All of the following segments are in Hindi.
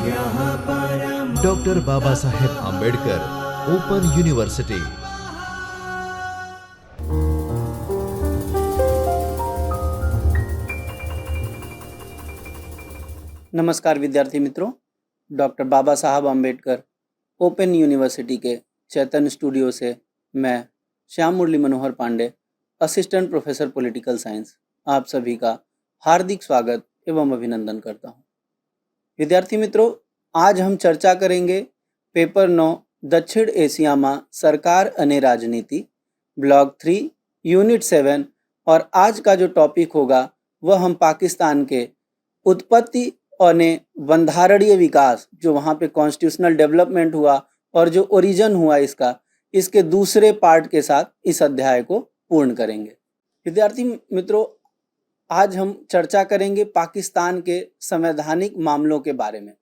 Doctor Baba Saheb Ambedkar open university. नमस्कार विद्यार्थी मित्रों, डॉक्टर बाबा साहब आंबेडकर ओपन यूनिवर्सिटी के चैतन्य स्टूडियो से मैं Shyam Murli Manohar Pandey, assistant professor political science, आप सभी का हार्दिक स्वागत एवं अभिनंदन करता हूं। विद्यार्थी मित्रों, आज हम चर्चा करेंगे पेपर 9 दक्षिण एशिया में सरकार अने राजनीति, ब्लॉक 3 यूनिट 7। और आज का जो टॉपिक होगा वह हम पाकिस्तान के उत्पत्ति और बंधारणीय विकास, जो वहाँ पे कॉन्स्टिट्यूशनल डेवलपमेंट हुआ और जो ओरिजिन हुआ इसके दूसरे पार्ट के साथ इस अध्याय को पूर्ण करेंगे। विद्यार्थी मित्रों, आज हम चर्चा करेंगे पाकिस्तान के संवैधानिक मामलों के बारे में।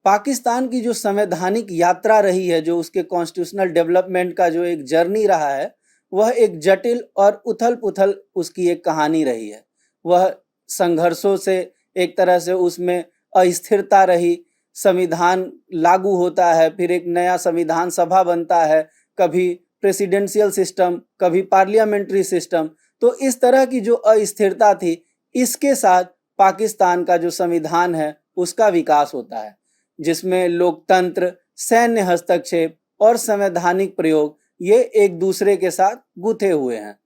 पाकिस्तान की जो संवैधानिक यात्रा रही है, जो उसके कॉन्स्टिट्यूशनल डेवलपमेंट का जो एक जर्नी रहा है, वह एक जटिल और उथल पुथल उसकी एक कहानी रही है। वह संघर्षों से, एक तरह से उसमें अस्थिरता रही, संविधान लागू होता है, फिर एक नया संविधान सभा बनता है, कभी प्रेसिडेंशियल सिस्टम, कभी पार्लियामेंट्री सिस्टम। तो इस तरह की जो अस्थिरता थी, इसके साथ पाकिस्तान का जो संविधान है उसका विकास होता है, जिसमें लोकतंत्र, सैन्य हस्तक्षेप और संवैधानिक प्रयोग ये एक दूसरे के साथ गुथे हुए हैं।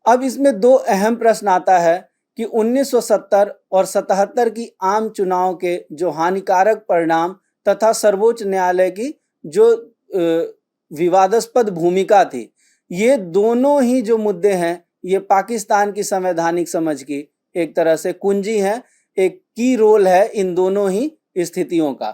अब इसमें दो अहम प्रश्न आता है कि 1970 और 77 की आम चुनाव के जो हानिकारक परिणाम तथा सर्वोच्च न्यायालय की जो विवादास्पद भूमिका थी, ये दोनों ही जो मुद्दे हैं, ये पाकिस्तान की संवैधानिक समझ की एक तरह से कुंजी है, एक की रोल है इन दोनों ही स्थितियों का।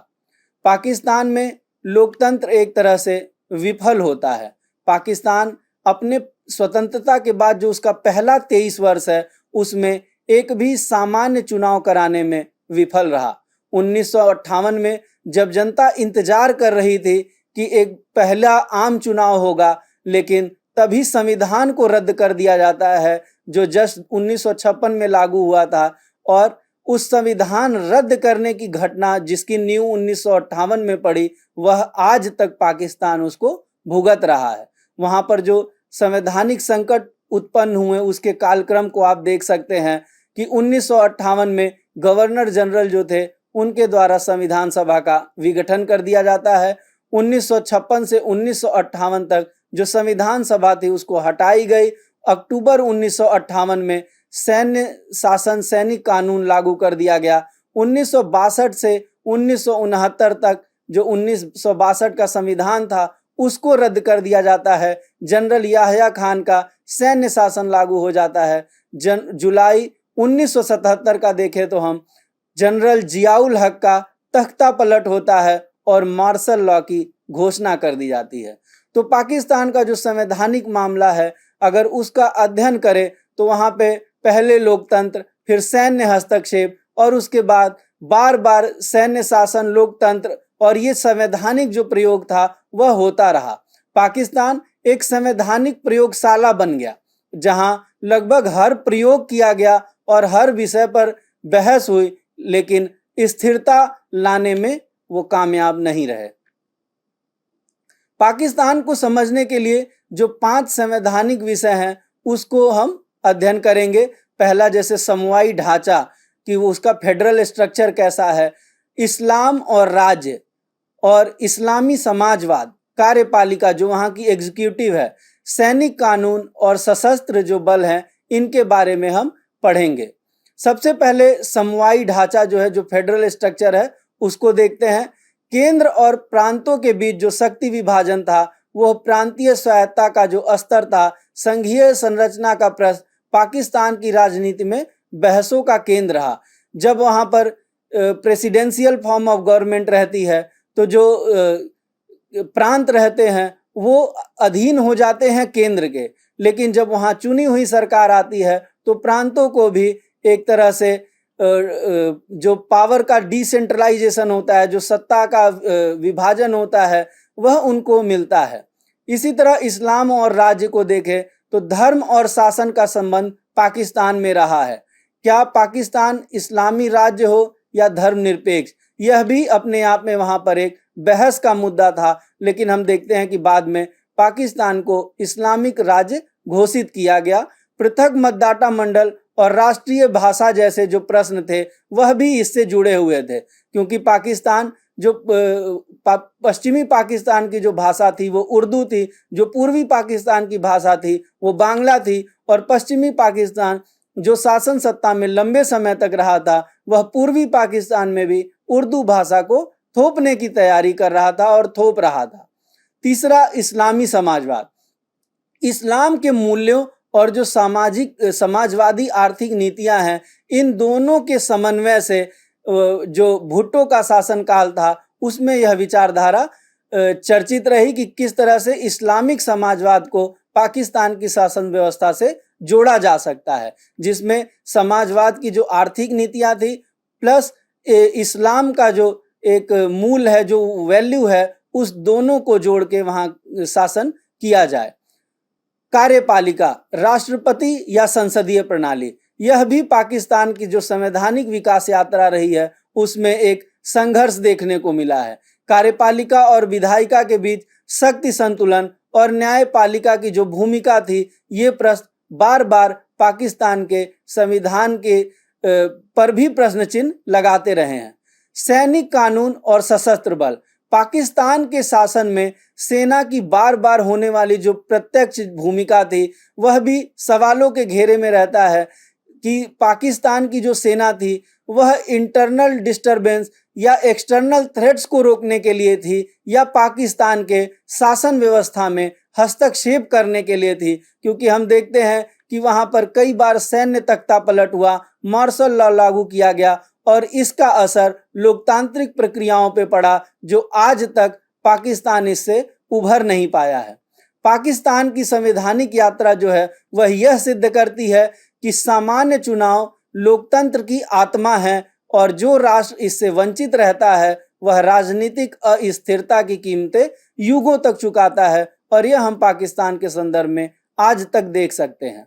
पाकिस्तान में लोकतंत्र एक तरह से विफल होता है। पाकिस्तान अपने स्वतंत्रता के बाद जो उसका पहला 23 वर्ष है, उसमें एक भी सामान्य चुनाव कराने में विफल रहा। 1958 में जब जनता इंतजार कर रही थी कि एक पहला आम चुनाव होगा, लेकिन तभी संविधान को रद्द कर दिया जाता है जो जस्ट 1956 में लागू हुआ था। और उस संविधान रद्द करने की घटना, जिसकी नींव 1958 में पड़ी, वह आज तक पाकिस्तान उसको भुगत रहा है। वहां पर जो संवैधानिक संकट उत्पन्न हुए, उसके कालक्रम को आप देख सकते हैं कि 1958 में गवर्नर जनरल जो थे, उनके द्वारा संविधान सभा का विघटन कर दिया जाता है। 1956 से 1958 तक जो संविधान सभा थी उसको हटाई गई। अक्टूबर 1958 में सैन्य शासन, सैनिक कानून लागू कर दिया गया। 1962 से 1969 तक जो 1962 का संविधान था उसको रद्द कर दिया जाता है। जनरल याह्या खान का सैन्य शासन लागू हो जाता है। जुलाई 1977 का देखें तो हम, जनरल जियाउल हक का तख्ता पलट होता है और मार्शल लॉ की घोषणा कर दी जाती है। तो पाकिस्तान का जो संवैधानिक मामला है, अगर उसका अध्ययन करें तो वहां पे पहले लोकतंत्र, फिर सैन्य हस्तक्षेप और उसके बाद बार बार सैन्य शासन, लोकतंत्र और ये संवैधानिक जो प्रयोग था वह होता रहा। पाकिस्तान एक संवैधानिक प्रयोगशाला बन गया, जहां लगभग हर प्रयोग किया गया और हर विषय पर बहस हुई, लेकिन स्थिरता लाने में वो कामयाब नहीं रहे। पाकिस्तान को समझने के लिए जो 5 संवैधानिक विषय हैं उसको हम अध्ययन करेंगे। पहला, जैसे समवायी ढांचा, कि वो उसका फेडरल स्ट्रक्चर कैसा है, इस्लाम और राज्य और इस्लामी समाजवाद, कार्यपालिका जो वहाँ की एग्जीक्यूटिव है, सैनिक कानून और सशस्त्र जो बल हैं, इनके बारे में हम पढ़ेंगे। सबसे पहले समवायी ढांचा जो है, जो फेडरल स्ट्रक्चर है, उसको देखते हैं। केंद्र और प्रांतों के बीच जो शक्ति विभाजन था, वह प्रांतीय स्वायत्ता का जो स्तर था, संघीय संरचना का प्रश्न पाकिस्तान की राजनीति में बहसों का केंद्र रहा। जब वहां पर प्रेसिडेंशियल फॉर्म ऑफ गवर्नमेंट रहती है, तो जो प्रांत रहते हैं वो अधीन हो जाते हैं केंद्र के, लेकिन जब वहां चुनी हुई सरकार आती है तो प्रांतों को भी एक तरह से जो पावर का डिसेंट्रलाइजेशन होता है, जो सत्ता का विभाजन होता है, वह उनको मिलता है। इसी तरह इस्लाम और राज्य को देखें तो धर्म और शासन का संबंध पाकिस्तान में रहा है। क्या पाकिस्तान इस्लामी राज्य हो या धर्मनिरपेक्ष, यह भी अपने आप में वहां पर एक बहस का मुद्दा था। लेकिन हम देखते हैं कि बाद में पाकिस्तान को इस्लामिक राज्य घोषित किया गया। पृथक मतदाता मंडल और राष्ट्रीय भाषा जैसे जो प्रश्न थे वह भी इससे जुड़े हुए थे, क्योंकि पाकिस्तान जो पश्चिमी पाकिस्तान की जो भाषा थी वो उर्दू थी, जो पूर्वी पाकिस्तान की भाषा थी वो बांग्ला थी, और पश्चिमी पाकिस्तान जो शासन सत्ता में लंबे समय तक रहा था वह पूर्वी पाकिस्तान में भी उर्दू भाषा को थोपने की तैयारी कर रहा था और थोप रहा था। तीसरा, इस्लामी समाजवाद। इस्लाम के मूल्यों और जो समाजवादी आर्थिक नीतियां हैं, इन दोनों के समन्वय से जो भुट्टो का शासनकाल था उसमें यह विचारधारा चर्चित रही कि किस तरह से इस्लामिक समाजवाद को पाकिस्तान की शासन व्यवस्था से जोड़ा जा सकता है, जिसमें समाजवाद की जो आर्थिक नीतियां थी प्लस इस्लाम का जो एक मूल है, जो वैल्यू है, उस दोनों को जोड़ के वहां शासन किया जाए। कार्यपालिका, राष्ट्रपति या संसदीय प्रणाली, यह भी पाकिस्तान की जो संवैधानिक विकास यात्रा रही है उसमें एक संघर्ष देखने को मिला है। कार्यपालिका और विधायिका के बीच शक्ति संतुलन और न्यायपालिका की जो भूमिका थी, ये प्रश्न बार बार पाकिस्तान के संविधान के पर भी प्रश्न चिन्ह लगाते रहे हैं। सैनिक कानून और सशस्त्र बल, पाकिस्तान के शासन में सेना की बार बार होने वाली जो प्रत्यक्ष भूमिका थी वह भी सवालों के घेरे में रहता है कि पाकिस्तान की जो सेना थी वह इंटरनल डिस्टरबेंस या एक्सटर्नल थ्रेट्स को रोकने के लिए थी या पाकिस्तान के शासन व्यवस्था में हस्तक्षेप करने के लिए थी, क्योंकि हम देखते हैं कि वहां पर कई बार सैन्य तख्ता पलट हुआ, मार्शल लॉ लागू किया गया और इसका असर लोकतांत्रिक प्रक्रियाओं पे पड़ा, जो आज तक पाकिस्तान इससे उभर नहीं पाया है। पाकिस्तान की संवैधानिक यात्रा जो है वह यह सिद्ध करती है कि सामान्य चुनाव लोकतंत्र की आत्मा है और जो राष्ट्र इससे वंचित रहता है वह राजनीतिक अस्थिरता की कीमतें युगों तक चुकाता है, और यह हम पाकिस्तान के संदर्भ में आज तक देख सकते हैं।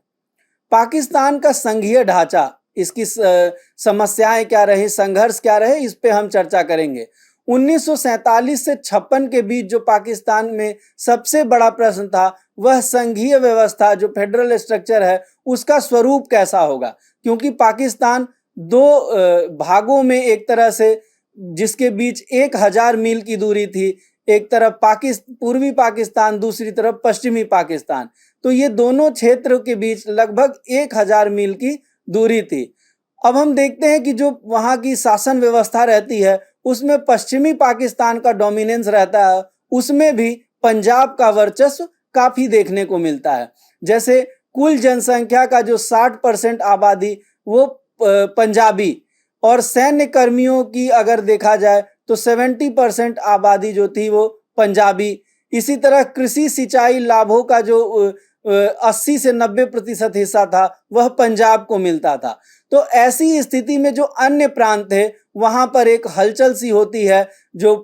पाकिस्तान का संघीय ढांचा, इसकी समस्याएं क्या रही, संघर्ष क्या रहे, इस पे हम चर्चा करेंगे। 1947 से 56 के बीच जो पाकिस्तान में सबसे बड़ा प्रश्न था वह संघीय व्यवस्था, जो फेडरल स्ट्रक्चर है उसका स्वरूप कैसा होगा, क्योंकि पाकिस्तान दो भागों में एक तरह से जिसके बीच 1000 मील की दूरी थी, एक तरफ पूर्वी पाकिस्तान, दूसरी तरफ पश्चिमी पाकिस्तान, तो ये दोनों क्षेत्रों के बीच लगभग 1000 मील की दूरी थी। अब हम देखते हैं कि जो वहाँ की शासन व्यवस्था रहती है उसमें पश्चिमी पाकिस्तान का डोमिनेंस रहता है, उसमें भी पंजाब का वर्चस्व काफी देखने को मिलता है। जैसे कुल जनसंख्या का जो 60% आबादी वो पंजाबी, और सैन्य कर्मियों की अगर देखा जाए तो 70% आबादी जो थी वो पंजाबी। इसी तरह कृषि सिंचाई लाभों का जो 80 से 90% हिस्सा था वह पंजाब को मिलता था। तो ऐसी स्थिति में जो अन्य प्रांत थे वहां पर एक हलचल सी होती है। जो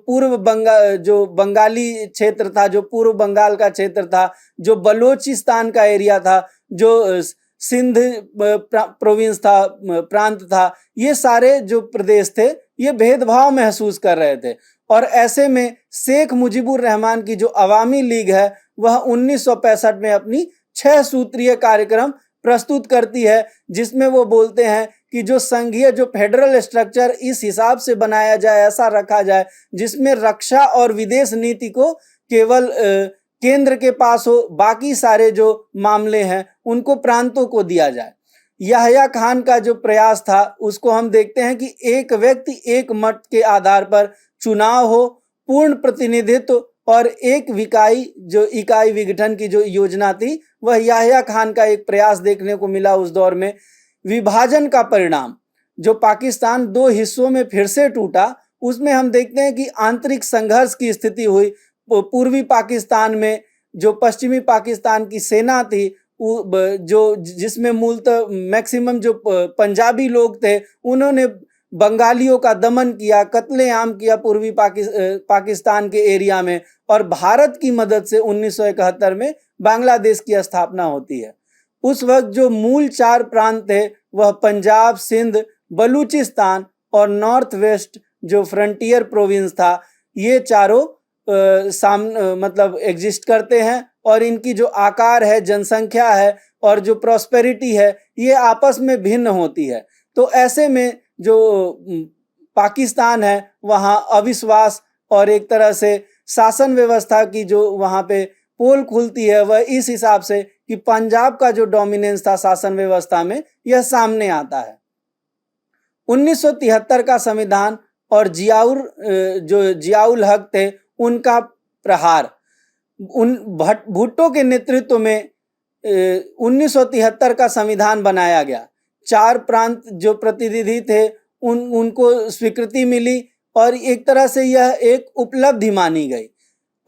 बंगाली क्षेत्र था, जो पूर्व बंगाल का क्षेत्र था, जो बलोचिस्तान का एरिया था, जो सिंध प्रोविंस था, प्रांत था, ये सारे जो प्रदेश थे ये भेदभाव महसूस कर रहे थे। और ऐसे में शेख मुजीबुर रहमान की जो अवामी लीग है वह 1965 में अपनी 6 सूत्रीय कार्यक्रम प्रस्तुत करती है, जिसमें वो बोलते हैं कि जो संघीय जो फेडरल स्ट्रक्चर इस हिसाब से बनाया जाए, ऐसा रखा जाए जिसमें रक्षा और विदेश नीति को केवल केंद्र के पास हो, बाकी सारे जो मामले हैं उनको प्रांतों को दिया जाए। याह्या खान का जो प्रयास था उसको हम देखते हैं कि एक व्यक्ति एक मत के आधार पर चुनाव हो, पूर्ण प्रतिनिधित्व और एक इकाई विघटन की जो योजना थी वह याह्या खान का एक प्रयास देखने को मिला उस दौर में। विभाजन का परिणाम, जो पाकिस्तान 2 हिस्सों में फिर से टूटा, उसमें हम देखते हैं कि आंतरिक संघर्ष की स्थिति हुई। पूर्वी पाकिस्तान में जो पश्चिमी पाकिस्तान की सेना थी, जो जिसमें मूलतः मैक्सिमम जो पंजाबी लोग थे, उन्होंने बंगालियों का दमन किया, कत्लेआम किया पूर्वी पाकिस्तान के एरिया में, और भारत की मदद से 1971 में बांग्लादेश की स्थापना होती है। उस वक्त जो मूल 4 प्रांत थे वह पंजाब, सिंध, बलूचिस्तान और नॉर्थ वेस्ट जो फ्रंटियर प्रोविंस था, ये चारों मतलब एग्जिस्ट करते हैं और इनकी जो आकार है, जनसंख्या है और जो प्रॉस्पेरिटी है, ये आपस में भिन्न होती है। तो ऐसे में जो पाकिस्तान है वहाँ अविश्वास और एक तरह से शासन व्यवस्था की जो वहाँ पे पोल खुलती है, वह इस हिसाब से कि पंजाब का जो डोमिनेंस था शासन व्यवस्था में, यह सामने आता है। 1973 का संविधान और जियाउल हक थे, उनका प्रहार, भुट्टो के नेतृत्व में 1973 का संविधान बनाया गया। 4 प्रांत जो प्रतिनिधि थे उनको स्वीकृति मिली और एक तरह से यह एक उपलब्धि मानी गई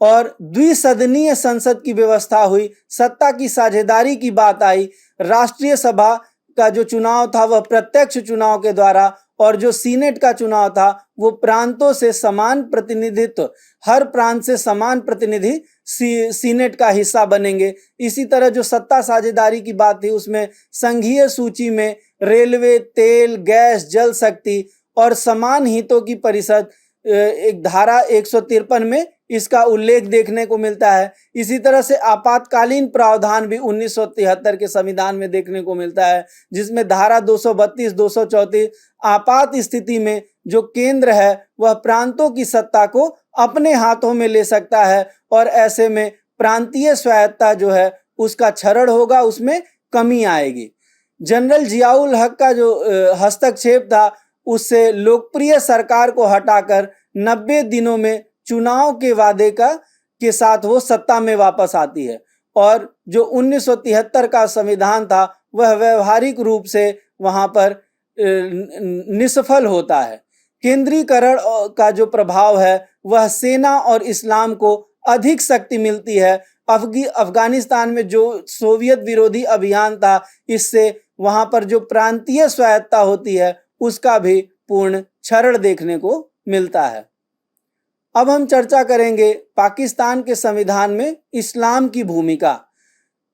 और द्विसदनीय संसद की व्यवस्था हुई। सत्ता की साझेदारी की बात आई। राष्ट्रीय सभा का जो चुनाव था वह प्रत्यक्ष चुनाव के द्वारा और जो सीनेट का चुनाव था वो प्रांतों से समान प्रतिनिधित्व, हर प्रांत से समान प्रतिनिधि सीनेट का हिस्सा बनेंगे। इसी तरह जो सत्ता साझेदारी की बात थी उसमें संघीय सूची में रेलवे, तेल, गैस, जल शक्ति और समान हितों की परिषद, एक धारा 153 में इसका उल्लेख देखने को मिलता है। इसी तरह से आपातकालीन प्रावधान भी 1973 के संविधान में देखने को मिलता है, जिसमें धारा 232, 234 आपात स्थिति में जो केंद्र है वह प्रांतों की सत्ता को अपने हाथों में ले सकता है और ऐसे में प्रांतीय स्वायत्ता जो है उसका क्षरण होगा, उसमें कमी आएगी। जनरल जियाउल हक का जो हस्तक्षेप था उससे लोकप्रिय सरकार को हटाकर 90 दिनों में चुनाव के वादे के साथ वो सत्ता में वापस आती है और जो 1973 का संविधान था वह व्यवहारिक रूप से वहां पर निष्फल होता है। केंद्रीकरण का जो प्रभाव है वह सेना और इस्लाम को अधिक शक्ति मिलती है। अफगानिस्तान में जो सोवियत विरोधी अभियान था, इससे वहां पर जो प्रांतीय स्वायत्ता होती है उसका भी पूर्ण क्षरण देखने को मिलता है। अब हम चर्चा करेंगे पाकिस्तान के संविधान में इस्लाम की भूमिका।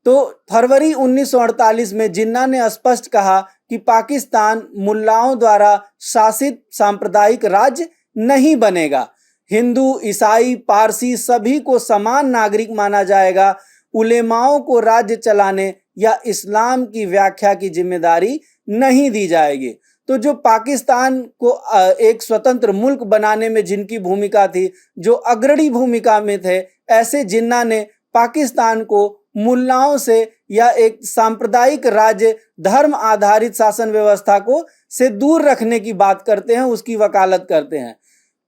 तो फरवरी 1948 में जिन्ना ने स्पष्ट कहा कि पाकिस्तान मुल्लाओं द्वारा शासित सांप्रदायिक राज्य नहीं बनेगा। हिंदू, ईसाई, पारसी सभी को समान नागरिक माना जाएगा। उलेमाओं को राज्य चलाने या इस्लाम की व्याख्या की जिम्मेदारी नहीं दी जाएगी। तो जो पाकिस्तान को एक स्वतंत्र मुल्क बनाने में जिनकी भूमिका थी, जो अग्रणी भूमिका में थे, ऐसे जिन्ना ने पाकिस्तान को मुल्लाओं से या एक सांप्रदायिक राज्य, धर्म आधारित शासन व्यवस्था को से दूर रखने की बात करते हैं, उसकी वकालत करते हैं।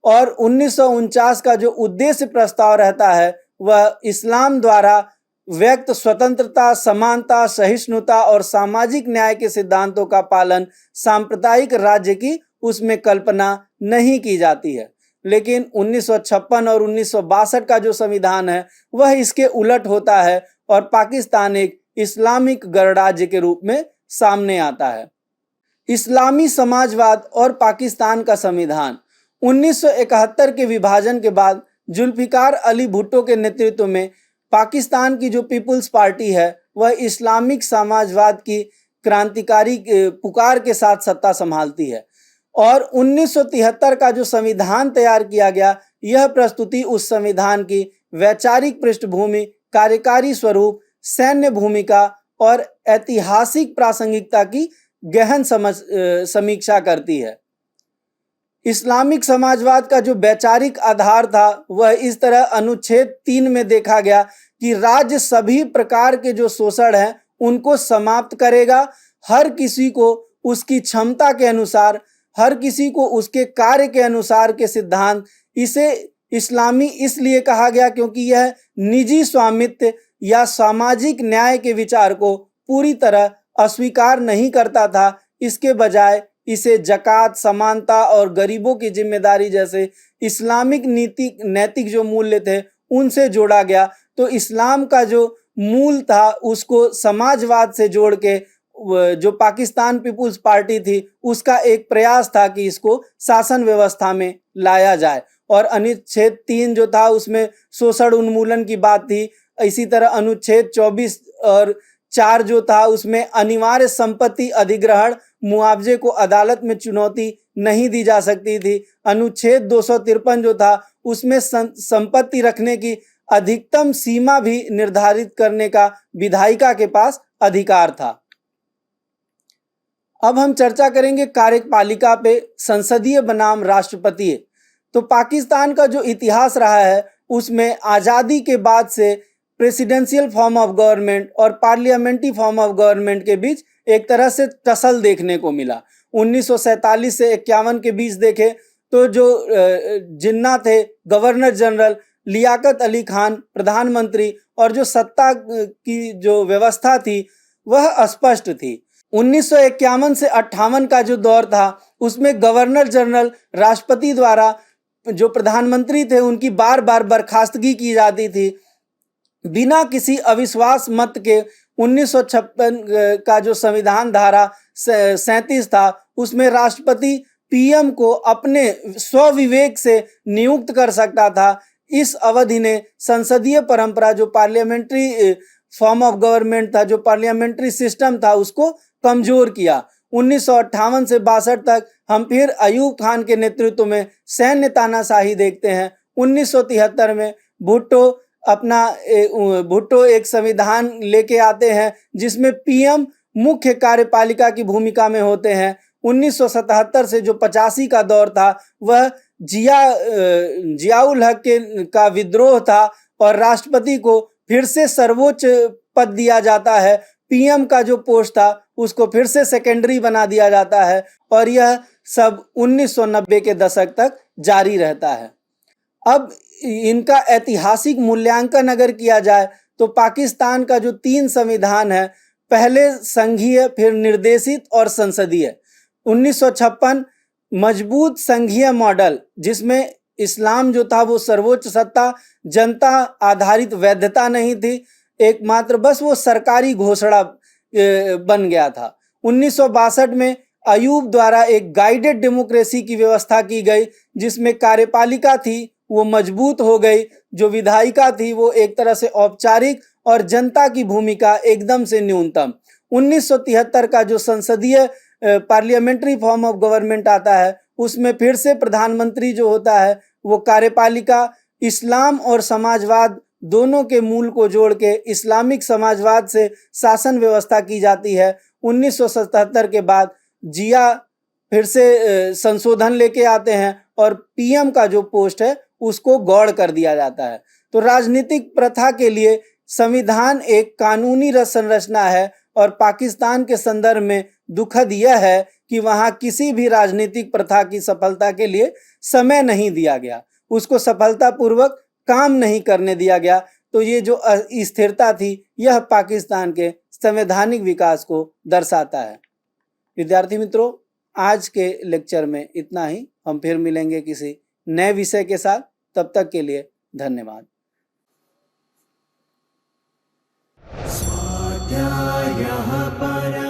और 1949 का जो उद्देश्य प्रस्ताव रहता है वह इस्लाम द्वारा व्यक्त स्वतंत्रता, समानता, सहिष्णुता और सामाजिक न्याय के सिद्धांतों का पालन, सांप्रदायिक राज्य की उसमें कल्पना नहीं की जाती है। लेकिन 1956 और 1962 का जो संविधान है वह इसके उलट होता है और पाकिस्तान एक इस्लामिक गणराज्य के रूप में सामने आता है। इस्लामी समाजवाद और पाकिस्तान का संविधान। 1971 के विभाजन के बाद जुल्फिकार अली भुट्टो के नेतृत्व में पाकिस्तान की जो पीपुल्स पार्टी है वह इस्लामिक समाजवाद की क्रांतिकारी पुकार के साथ सत्ता संभालती है और 1973 का जो संविधान तैयार किया गया, यह प्रस्तुति उस संविधान की वैचारिक पृष्ठभूमि, कार्यकारी स्वरूप, सैन्य भूमिका और ऐतिहासिक प्रासंगिकता की गहन समीक्षा करती है। इस्लामिक समाजवाद का जो वैचारिक आधार था वह इस तरह अनुच्छेद 3 में देखा गया कि राज्य सभी प्रकार के जो शोषण हैं उनको समाप्त करेगा। हर किसी को उसकी क्षमता के अनुसार, हर किसी को उसके कार्य के अनुसार के सिद्धांत। इसे इस्लामी इसलिए कहा गया क्योंकि यह निजी स्वामित्व या सामाजिक न्याय के विचार को पूरी तरह अस्वीकार नहीं करता था। इसके बजाय इसे जकात, समानता और गरीबों की जिम्मेदारी जैसे इस्लामिक नैतिक जो मूल्य थे उनसे जोड़ा गया। तो इस्लाम का जो मूल था उसको समाजवाद से जोड़ के जो पाकिस्तान पीपुल्स पार्टी थी उसका एक प्रयास था कि इसको शासन व्यवस्था में लाया जाए। और अनुच्छेद 3 जो था उसमें शोषण उन्मूलन की बात थी। इसी तरह अनुच्छेद 24 और 4 जो था उसमें अनिवार्य संपत्ति अधिग्रहण मुआवजे को अदालत में चुनौती नहीं दी जा सकती थी। अनुच्छेद 253 जो था उसमें संपत्ति रखने की अधिकतम सीमा भी निर्धारित करने का विधायिका के पास अधिकार था। अब हम चर्चा करेंगे कार्यपालिका पे, संसदीय बनाम राष्ट्रपति। तो पाकिस्तान का जो इतिहास रहा है उसमें आज़ादी के बाद से प्रेसिडेंशियल फॉर्म ऑफ गवर्नमेंट और पार्लियामेंट्री फॉर्म ऑफ गवर्नमेंट के बीच एक तरह से टसल देखने को मिला। 1947 से 51 के बीच देखें तो जो जिन्ना थे गवर्नर जनरल, लियाकत अली खान प्रधानमंत्री, और जो सत्ता की जो व्यवस्था थी वह अस्पष्ट थी। 1951 से 58 का जो दौर था उसमें गवर्नर जनरल राष्ट्रपति द्वारा जो प्रधानमंत्री थे उनकी बार बार बर्खास्तगी की जाती थी बिना किसी अविश्वास मत के। 1956 का जो संविधान धारा 37 था उसमें राष्ट्रपति पीएम को अपने स्वविवेक से नियुक्त कर सकता था। इस अवधि ने संसदीय परंपरा, जो पार्लियामेंट्री फॉर्म ऑफ गवर्नमेंट था, जो पार्लियामेंट्री सिस्टम था, उसको कमजोर किया। 1958 से 62 तक हम फिर अयूब खान के नेतृत्व में सैन्य तानाशाही देखते हैं। 1973 में भुट्टो एक संविधान लेके आते हैं जिसमें पीएम मुख्य कार्यपालिका की भूमिका में होते हैं। 1977 से जो 85 का दौर था वह जियाउल हक का विद्रोह था और राष्ट्रपति को फिर से सर्वोच्च पद दिया जाता है। पीएम का जो पोस्ट था उसको फिर से सेकेंडरी बना दिया जाता है और यह सब 1990 के दशक तक जारी रहता है। अब इनका ऐतिहासिक मूल्यांकन अगर किया जाए तो पाकिस्तान का जो 3 संविधान है, पहले संघीय, फिर निर्देशित और संसदीय। 1956 मजबूत संघीय मॉडल जिसमें इस्लाम जो था वो सर्वोच्च सत्ता, जनता आधारित वैधता नहीं थी, एकमात्र बस वो सरकारी घोषणा बन गया था। 1962 में अयूब द्वारा एक गाइडेड डेमोक्रेसी की व्यवस्था की गई जिसमें कार्यपालिका थी वो मजबूत हो गई, जो विधायिका थी वो एक तरह से औपचारिक और जनता की भूमिका एकदम से न्यूनतम। 1973 का जो संसदीय पार्लियामेंट्री फॉर्म ऑफ गवर्नमेंट आता है उसमें फिर से प्रधानमंत्री जो होता है वो कार्यपालिका इस्लाम और समाजवाद दोनों के मूल को जोड़ के इस्लामिक समाजवाद से शासन व्यवस्था की जाती है। 1977 के बाद जिया फिर से संशोधन लेके आते हैं और पीएम का जो पोस्ट है उसको गौड़ कर दिया जाता है। तो राजनीतिक प्रथा के लिए संविधान एक कानूनी संरचना है और पाकिस्तान के संदर्भ में दुखद यह है कि वहाँ किसी भी राजनीतिक प्रथा की सफलता के लिए समय नहीं दिया गया, उसको सफलतापूर्वक काम नहीं करने दिया गया। तो ये जो अस्थिरता थी यह पाकिस्तान के संवैधानिक विकास को दर्शाता है। विद्यार्थी मित्रों, आज के लेक्चर में इतना ही। हम फिर मिलेंगे किसी नए विषय के साथ। तब तक के लिए धन्यवाद। स्वाध्यायः परः